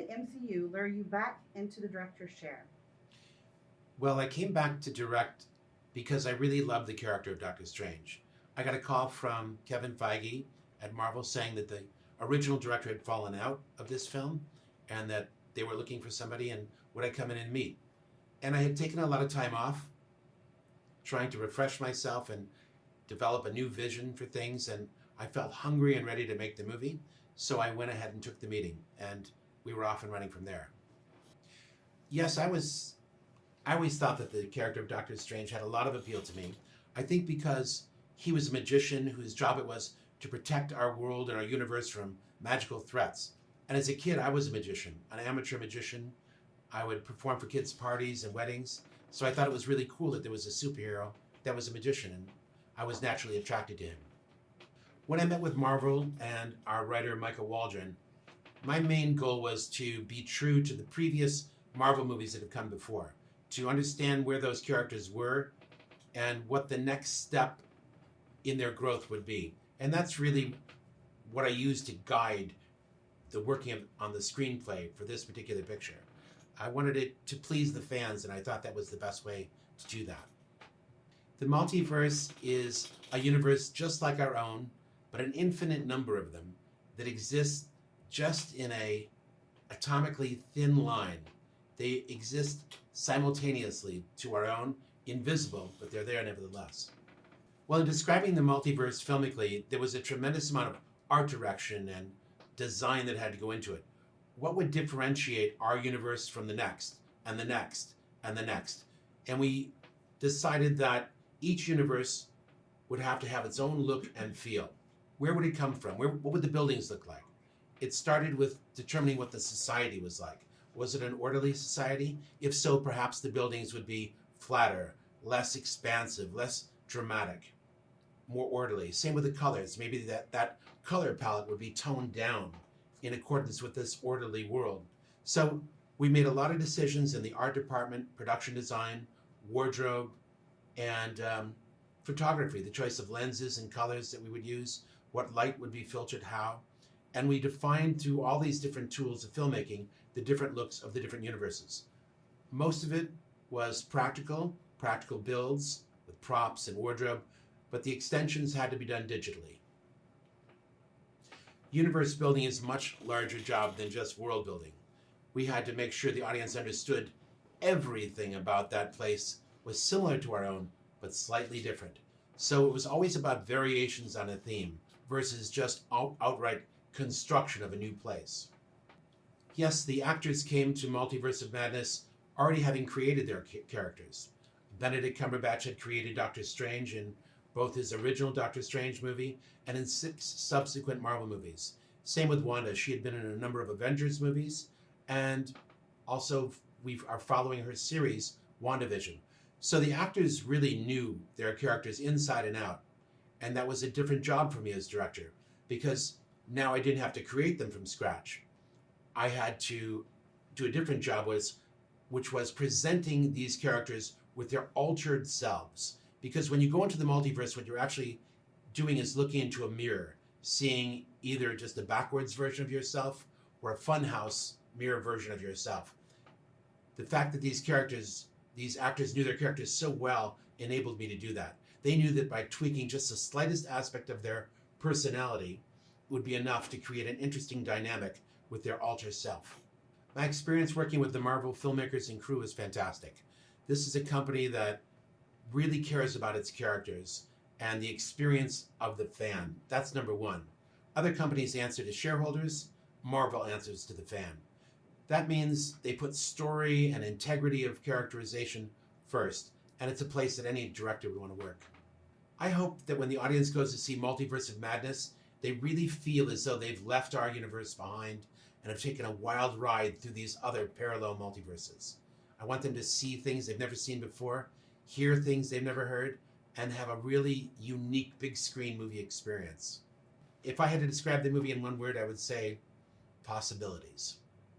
the MCU lure you back into the director's chair? Well, I came back to direct because I really loved the character of Doctor Strange. I got a call from Kevin Feige at Marvel saying that the original director had fallen out of this film and that they were looking for somebody and would I come in and meet. And I had taken a lot of time off trying to refresh myself and develop a new vision for things, and I felt hungry and ready to make the movie. So I went ahead and took the meeting, and we were off and running from there. Yes, I always thought that the character of Doctor Strange had a lot of appeal to me. I think because he was a magician whose job it was to protect our world and our universe from magical threats. And as a kid, I was a magician, an amateur magician. I would perform for kids' parties and weddings. So I thought it was really cool that there was a superhero that was a magician, and I was naturally attracted to him. When I met with Marvel and our writer Michael Waldron, my main goal was to be true to the previous Marvel movies that have come before, to understand where those characters were and what the next step in their growth would be. And that's really what I used to guide the working on the screenplay for this particular picture. I wanted it to please the fans, and I thought that was the best way to do that. The multiverse is a universe just like our own, but an infinite number of them that exist just in a atomically thin line. They exist simultaneously to our own, invisible, but they're there nevertheless. Well, in describing the multiverse filmically, there was a tremendous amount of art direction and design that had to go into it. What would differentiate our universe from the next, and the next, and the next? And we decided that each universe would have to have its own look and feel. Where would it come from? What would the buildings look like? It started with determining what the society was like. Was it an orderly society? If so, perhaps the buildings would be flatter, less expansive, less dramatic, more orderly. Same with the colors. Maybe that color palette would be toned down in accordance with this orderly world. So we made a lot of decisions in the art department, production design, wardrobe, and photography, the choice of lenses and colors that we would use, what light would be filtered how. And we defined through all these different tools of filmmaking the different looks of the different universes. Most of it was practical builds with props and wardrobe, but the extensions had to be done digitally. Universe building is a much larger job than just world building. We had to make sure the audience understood everything about that place was similar to our own, but slightly different. So it was always about variations on a theme versus just outright construction of a new place. Yes, the actors came to Multiverse of Madness already having created their characters. Benedict Cumberbatch had created Doctor Strange in both his original Doctor Strange movie and in 6 subsequent Marvel movies. Same with Wanda. She had been in a number of Avengers movies, and also we are following her series, WandaVision. So the actors really knew their characters inside and out, and that was a different job for me as director, because now I didn't have to create them from scratch. I had to do a different job, which was presenting these characters with their altered selves. Because when you go into the multiverse, what you're actually doing is looking into a mirror, seeing either just a backwards version of yourself or a funhouse mirror version of yourself. The fact that these actors knew their characters so well enabled me to do that. They knew that by tweaking just the slightest aspect of their personality would be enough to create an interesting dynamic with their alter self. My experience working with the Marvel filmmakers and crew is fantastic. This is a company that really cares about its characters and the experience of the fan. That's number one. Other companies answer to shareholders. Marvel answers to the fan. That means they put story and integrity of characterization first, and it's a place that any director would want to work. I hope that when the audience goes to see Multiverse of Madness, they really feel as though they've left our universe behind and have taken a wild ride through these other parallel multiverses. I want them to see things they've never seen before, hear things they've never heard, and have a really unique big screen movie experience. If I had to describe the movie in one word, I would say possibilities.